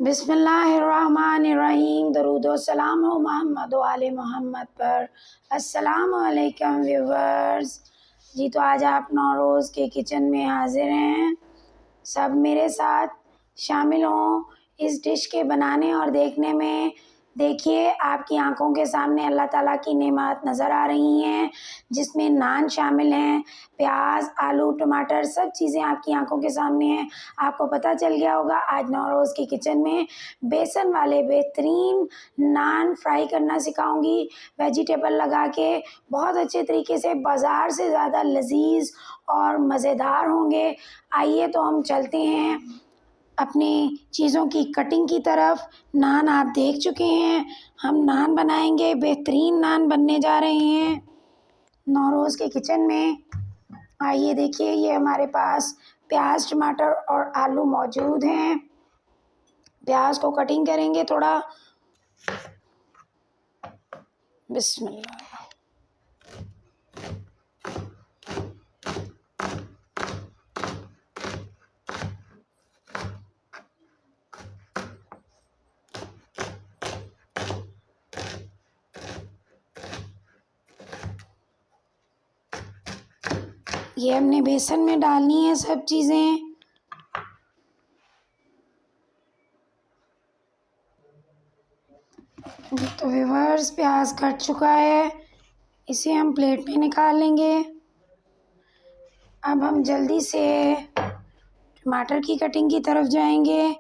बिस्मिल्लाहिर्रहमानिर्रहीम। दरूद व सलाम हो मोहम्मद व आले मोहम्मद पर। अस्सलामु अलैकुम व्यूवर्स। जी तो आज आप नौरोज़ के किचन में हाजिर हैं। सब मेरे साथ शामिल हों इस डिश के बनाने और देखने में। देखिए आपकी आंखों के सामने अल्लाह ताला की नेमत नज़र आ रही हैं, जिसमें नान शामिल हैं, प्याज, आलू, टमाटर, सब चीज़ें आपकी आंखों के सामने हैं। आपको पता चल गया होगा आज नौरोज़ के किचन में बेसन वाले बेहतरीन नान फ्राई करना सिखाऊंगी, वेजिटेबल लगा के बहुत अच्छे तरीके से, बाज़ार से ज़्यादा लजीज और मज़ेदार होंगे। आइए तो हम चलते हैं अपनी चीज़ों की कटिंग की तरफ। नान आप देख चुके हैं, हम नान बनाएंगे। बेहतरीन नान बनने जा रहे हैं नौरोज़ के किचन में। आइए देखिए, ये हमारे पास प्याज, टमाटर और आलू मौजूद हैं। प्याज को कटिंग करेंगे थोड़ा। बिस्मिल्लाह। ये हमने बेसन में डालनी है सब चीज़ें। तो व्यूअर्स, प्याज कट चुका है, इसे हम प्लेट में निकाल लेंगे। अब हम जल्दी से टमाटर की कटिंग की तरफ जाएंगे।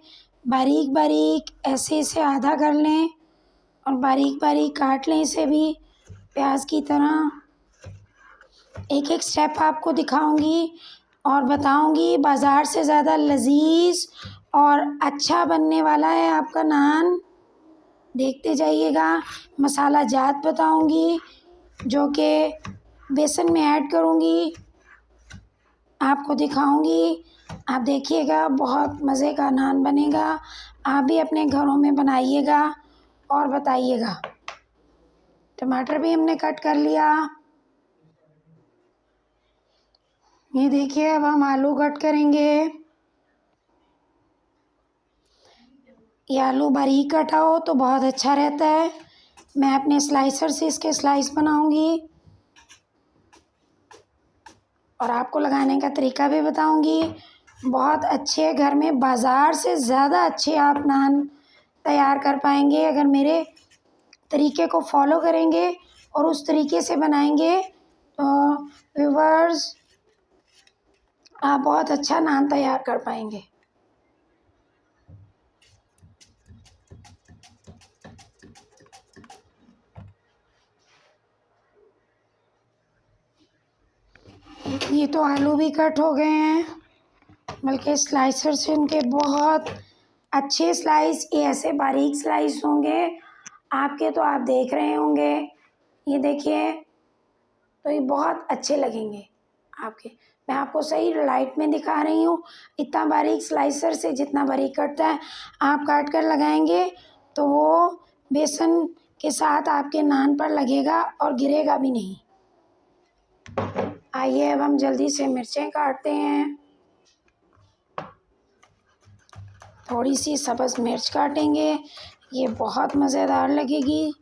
बारीक बारीक ऐसे इसे आधा कर लें और बारीक बारीक काट लें इसे भी प्याज की तरह। एक एक स्टेप आपको दिखाऊंगी और बताऊंगी। बाज़ार से ज़्यादा लजीज और अच्छा बनने वाला है आपका नान, देखते जाइएगा। मसाला जात बताऊंगी जो कि बेसन में ऐड करूंगी, आपको दिखाऊंगी। आप देखिएगा, बहुत मज़े का नान बनेगा। आप भी अपने घरों में बनाइएगा और बताइएगा। टमाटर भी हमने कट कर लिया। ये देखिए, अब हम आलू कट करेंगे। ये आलू बारीक कटा हो तो बहुत अच्छा रहता है। मैं अपने स्लाइसर से इसके स्लाइस बनाऊंगी और आपको लगाने का तरीका भी बताऊंगी। बहुत अच्छे, घर में बाज़ार से ज़्यादा अच्छे आप नान तैयार कर पाएंगे अगर मेरे तरीके को फॉलो करेंगे और उस तरीके से बनाएंगे। तो व्यूअर्स, आप बहुत अच्छा नान तैयार कर पाएंगे। ये तो आलू भी कट हो गए हैं, बल्कि स्लाइसर से उनके बहुत अच्छे स्लाइस, ये ऐसे बारीक स्लाइस होंगे आपके, तो आप देख रहे होंगे। ये देखिए, तो ये बहुत अच्छे लगेंगे आपके। मैं आपको सही लाइट में दिखा रही हूँ। इतना बारीक स्लाइसर से जितना बारीक कटता है आप काट कर लगाएंगे तो वो बेसन के साथ आपके नान पर लगेगा और गिरेगा भी नहीं। आइए अब हम जल्दी से मिर्चें काटते हैं। थोड़ी सी सब्ज़ मिर्च काटेंगे, ये बहुत मज़ेदार लगेगी।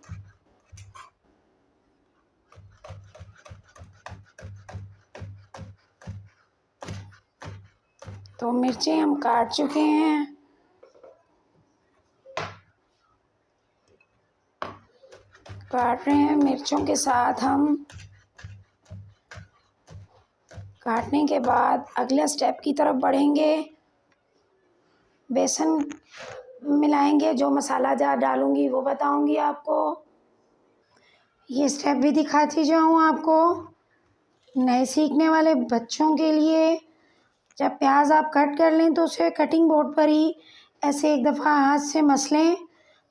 तो मिर्चें हम काट चुके हैं। काट रहे हैं मिर्चों के साथ हम। काटने के बाद अगले स्टेप की तरफ बढ़ेंगे। बेसन मिलाएंगे, जो मसाला जार डालूंगी वो बताऊंगी आपको। ये स्टेप भी दिखाती जाऊँ आपको, नए सीखने वाले बच्चों के लिए। जब प्याज आप कट कर लें तो उसे कटिंग बोर्ड पर ही ऐसे एक दफ़ा हाथ से मस लें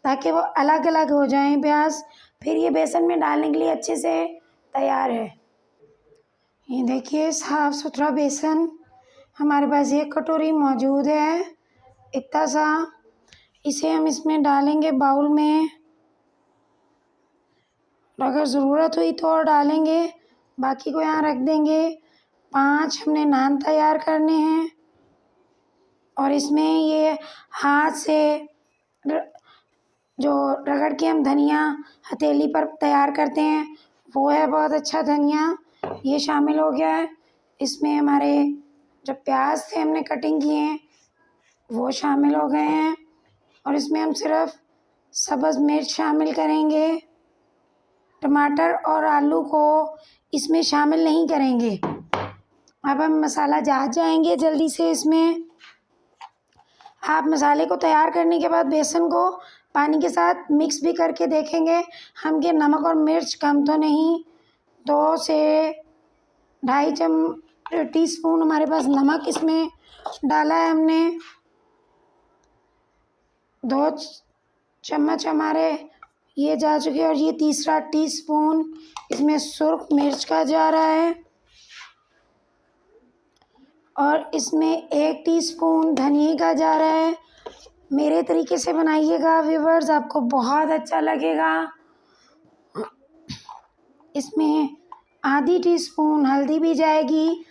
ताकि वो अलग अलग हो जाएं प्याज। फिर ये बेसन में डालने के लिए अच्छे से तैयार है। ये देखिए, साफ़ सुथरा बेसन हमारे पास एक कटोरी मौजूद है, इतना सा। इसे हम इसमें डालेंगे बाउल में, अगर ज़रूरत हुई तो और डालेंगे, बाकी को यहाँ रख देंगे। 5 हमने नान तैयार करने हैं और इसमें ये हाथ से जो रगड़ के हम धनिया हथेली पर तैयार करते हैं वो है बहुत अच्छा धनिया, ये शामिल हो गया है। इसमें हमारे जो प्याज थे हमने कटिंग किए हैं वो शामिल हो गए हैं। और इसमें हम सिर्फ सब्ज़ मिर्च शामिल करेंगे, टमाटर और आलू को इसमें शामिल नहीं करेंगे। अब हम मसाला जाएंगे जल्दी से। इसमें आप मसाले को तैयार करने के बाद बेसन को पानी के साथ मिक्स भी करके देखेंगे हम कि नमक और मिर्च कम तो नहीं। 2 से 2.5 टीस्पून हमारे पास नमक इसमें डाला है हमने। 2 चम्मच हमारे ये जा चुके हैं और ये तीसरा टीस्पून इसमें सुर्ख मिर्च का जा रहा है। और इसमें 1 टीस्पून धनिया का जा रहा है। मेरे तरीके से बनाइएगा व्यूअर्स, आपको बहुत अच्छा लगेगा। इसमें आधी टीस्पून हल्दी भी जाएगी,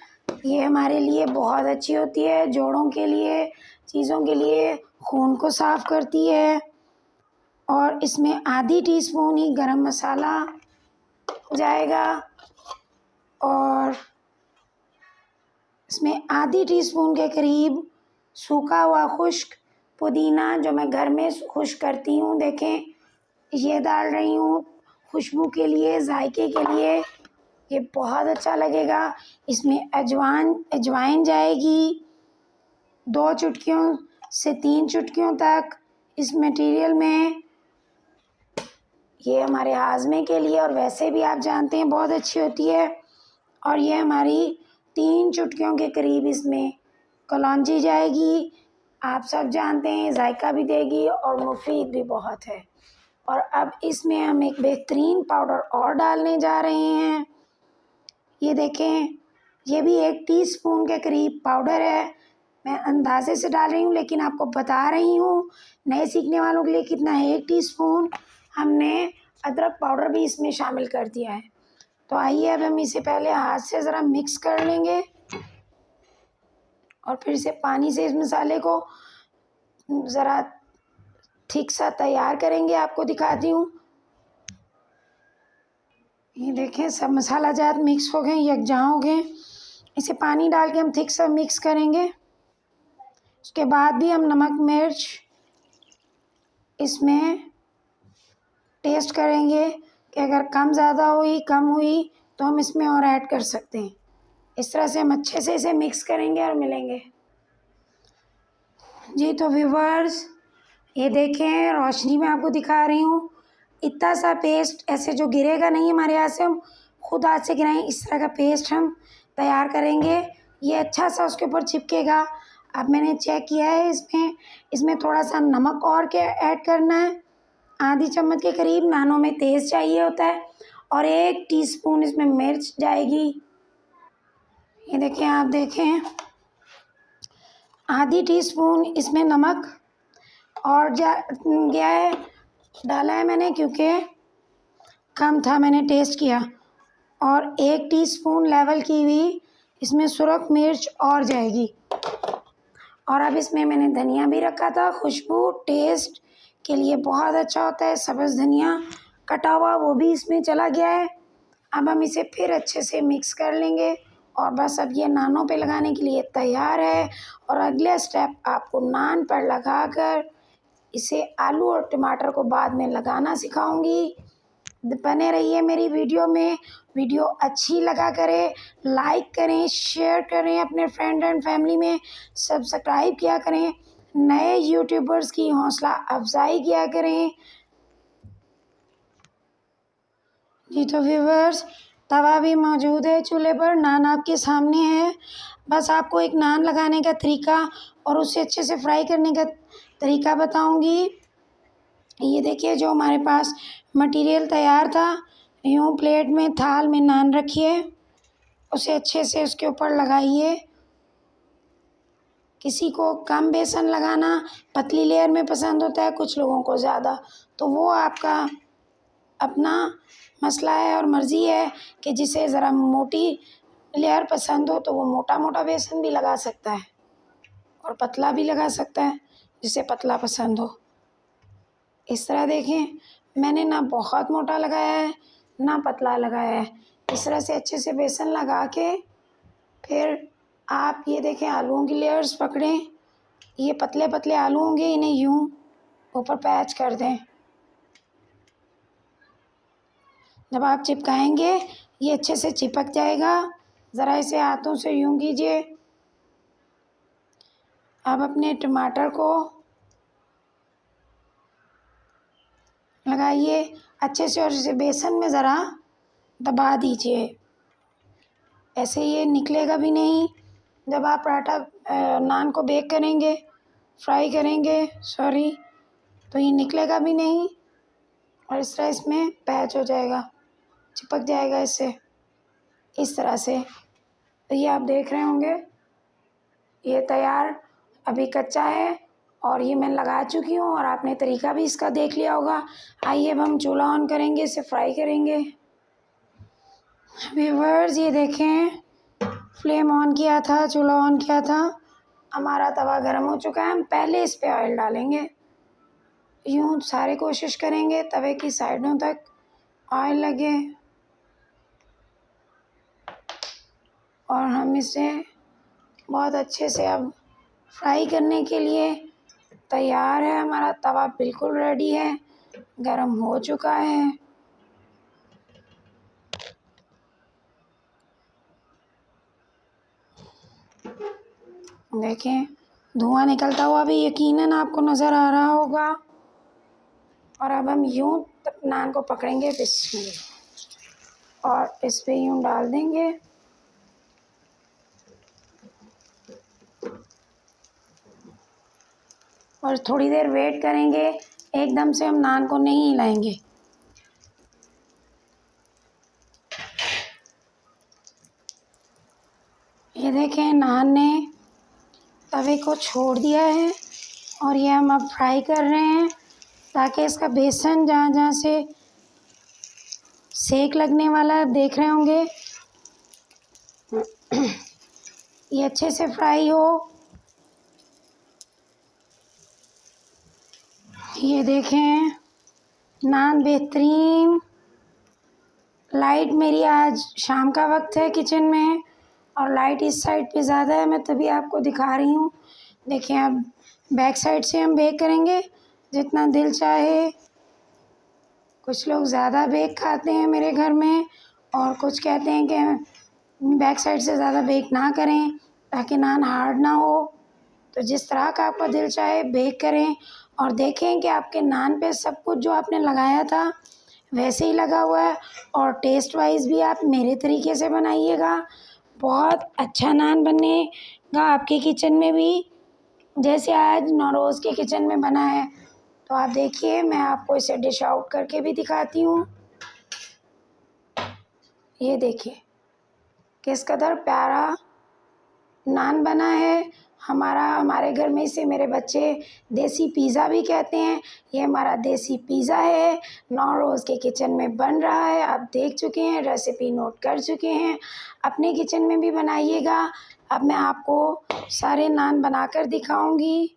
ये हमारे लिए बहुत अच्छी होती है, जोड़ों के लिए, चीज़ों के लिए, खून को साफ़ करती है। और इसमें आधी टीस्पून ही गरम मसाला जाएगा और इसमें आधी टीस्पून के करीब सूखा हुआ खुश्क पुदीना जो मैं घर में खुश्क करती हूँ, देखें ये डाल रही हूँ खुशबू के लिए, जायके के लिए, ये बहुत अच्छा लगेगा। इसमें अजवाइन जाएगी 2 चुटकियों से 3 चुटकियों तक इस मटेरियल में। ये हमारे हाजमे के लिए और वैसे भी आप जानते हैं बहुत अच्छी होती है। और ये हमारी 3 चुटकियों के करीब इसमें कलौंजी जाएगी, आप सब जानते हैं जायका भी देगी और मुफीद भी बहुत है। और अब इसमें हम एक बेहतरीन पाउडर और डालने जा रहे हैं। ये देखें, ये भी 1 टीस्पून के करीब पाउडर है। मैं अंदाजे से डाल रही हूँ लेकिन आपको बता रही हूँ नए सीखने वालों के लिए कितना है। 1 टीस्पून हमने अदरक पाउडर भी इसमें शामिल कर दिया है। तो आइए अब हम इसे पहले हाथ से ज़रा मिक्स कर लेंगे और फिर से पानी से इस मसाले को ज़रा ठीक सा तैयार करेंगे। आपको दिखाती हूँ, ये देखें सब मसाला जात मिक्स हो गए, यकजा हो गए। इसे पानी डाल के हम ठीक सा मिक्स करेंगे। उसके बाद भी हम नमक मिर्च इसमें टेस्ट करेंगे कि अगर कम हुई तो हम इसमें और ऐड कर सकते हैं। इस तरह से हम अच्छे से इसे मिक्स करेंगे और मिलेंगे जी। तो व्यूअर्स ये देखें, रोशनी में आपको दिखा रही हूँ, इतना सा पेस्ट ऐसे जो गिरेगा नहीं हमारे हाथ से, हम खुद हाथ से गिराएं इस तरह का पेस्ट हम तैयार करेंगे। ये अच्छा सा उसके ऊपर चिपकेगा। अब मैंने चेक किया है, इसमें थोड़ा सा नमक और क्या ऐड करना है, आधी चम्मच के करीब। नानों में तेज़ चाहिए होता है। और 1 टीस्पून इसमें मिर्च जाएगी। ये देखें, आप देखें आधी टीस्पून इसमें नमक और गया है, डाला है मैंने क्योंकि कम था, मैंने टेस्ट किया। और 1 टीस्पून लेवल की हुई इसमें सुरख मिर्च और जाएगी। और अब इसमें मैंने धनिया भी रखा था, खुशबू टेस्ट के लिए बहुत अच्छा होता है। सब्ज़ धनिया कटा हुआ वो भी इसमें चला गया है। अब हम इसे फिर अच्छे से मिक्स कर लेंगे और बस अब ये नानों पे लगाने के लिए तैयार है। और अगला स्टेप आपको नान पर लगाकर इसे आलू और टमाटर को बाद में लगाना सिखाऊंगी। बने रहिए मेरी वीडियो में। वीडियो अच्छी लगा करें, लाइक करें, शेयर करें, अपने फ्रेंड एंड फैमिली में सब्सक्राइब किया करें, नए यूट्यूबर्स की हौसला अफजाई किया करें जी। तो व्यूअर्स तवा भी मौजूद है चूल्हे पर, नान आपके सामने है। बस आपको एक नान लगाने का तरीका और उसे अच्छे से फ्राई करने का तरीका बताऊंगी। ये देखिए, जो हमारे पास मटेरियल तैयार था, यूँ प्लेट में थाल में नान रखिए, उसे अच्छे से उसके ऊपर लगाइए। किसी को कम बेसन लगाना पतली लेयर में पसंद होता है, कुछ लोगों को ज़्यादा, तो वो आपका अपना मसला है और मर्ज़ी है कि जिसे ज़रा मोटी लेयर पसंद हो तो वो मोटा मोटा बेसन भी लगा सकता है और पतला भी लगा सकता है जिसे पतला पसंद हो। इस तरह देखें, मैंने ना बहुत मोटा लगाया है ना पतला लगाया है। इस तरह से अच्छे से बेसन लगा के फिर आप ये देखें आलूओं की लेयर्स पकड़ें। ये पतले पतले आलू होंगे, इन्हें यूं ऊपर पैच कर दें। जब आप चिपकाएंगे ये अच्छे से चिपक जाएगा। ज़रा इसे हाथों से यूं कीजिए। अब अपने टमाटर को लगाइए अच्छे से और इसे बेसन में ज़रा दबा दीजिए। ऐसे ये निकलेगा भी नहीं। जब आप पराठा नान को बेक करेंगे, फ्राई करेंगे सॉरी, तो ये निकलेगा भी नहीं और इस तरह इसमें पैच हो जाएगा, चिपक जाएगा इससे, इस तरह से। तो ये आप देख रहे होंगे ये तैयार, अभी कच्चा है और ये मैं लगा चुकी हूँ और आपने तरीका भी इसका देख लिया होगा। आइए अब हम चूल्हा ऑन करेंगे, इसे फ्राई करेंगे। व्यूअर्स ये देखें, फ्लेम ऑन किया था, चूल्हा ऑन किया था, हमारा तवा गर्म हो चुका है। हम पहले इस पे ऑयल डालेंगे, यूँ सारे कोशिश करेंगे तवे की साइडों तक ऑयल लगे और हम इसे बहुत अच्छे से अब फ्राई करने के लिए तैयार है। हमारा तवा बिल्कुल रेडी है, गरम हो चुका है। देखें धुआं निकलता हुआ भी यकीनन आपको नज़र आ रहा होगा। और अब हम यूं नान को पकड़ेंगे बिस्मिल्लाह और इस पे यूं डाल देंगे। और थोड़ी देर वेट करेंगे, एकदम से हम नान को नहीं हिलाएंगे। ये देखें नान ने तवे को छोड़ दिया है और ये हम अब फ्राई कर रहे हैं ताकि इसका बेसन जहाँ जहाँ से सेक लगने वाला है, देख रहे होंगे, ये अच्छे से फ्राई हो। ये देखें नान बेहतरीन। लाइट मेरी आज शाम का वक्त है किचन में और लाइट इस साइड पे ज़्यादा है, मैं तभी आपको दिखा रही हूँ। देखिए अब बैक साइड से हम बेक करेंगे जितना दिल चाहे। कुछ लोग ज़्यादा बेक खाते हैं मेरे घर में और कुछ कहते हैं कि बैक साइड से ज़्यादा बेक ना करें ताकि नान हार्ड ना हो। तो जिस तरह का आपका दिल चाहे बेक करें और देखें कि आपके नान पे सब कुछ जो आपने लगाया था वैसे ही लगा हुआ है। और टेस्ट वाइज भी आप मेरे तरीके से बनाइएगा, बहुत अच्छा नान बनेगा आपके किचन में भी, जैसे आज नौरोज़ के किचन में बना है। तो आप देखिए मैं आपको इसे डिश आउट करके भी दिखाती हूँ। ये देखिए किस कदर प्यारा नान बना है हमारे घर में। इसे मेरे बच्चे देसी पिज़्ज़ा भी कहते हैं। ये हमारा देसी पिज़्ज़ा है, नौरोज़ के किचन में बन रहा है। आप देख चुके हैं, रेसिपी नोट कर चुके हैं, अपने किचन में भी बनाइएगा। अब मैं आपको सारे नान बनाकर दिखाऊंगी।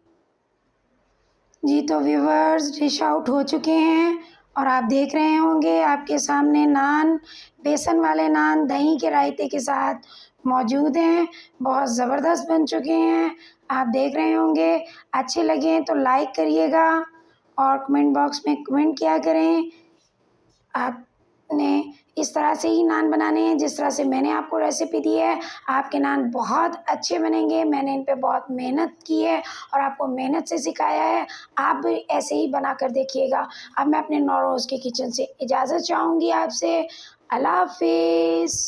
जी तो व्यूवर्स डिश आउट हो चुके हैं और आप देख रहे होंगे आपके सामने नान, बेसन वाले नान दही के रायते के साथ मौजूद हैं। बहुत ज़बरदस्त बन चुके हैं, आप देख रहे होंगे। अच्छे लगे तो लाइक करिएगा और कमेंट बॉक्स में कमेंट किया करें। आपने इस तरह से ही नान बनाने हैं जिस तरह से मैंने आपको रेसिपी दी है। आपके नान बहुत अच्छे बनेंगे, मैंने इन पे बहुत मेहनत की है और आपको मेहनत से सिखाया है। आप भी ऐसे ही बना कर देखिएगा। अब मैं अपने नौरोज़ के किचन से इजाज़त चाहूँगी आपसे। अल्लाह हाफिज़।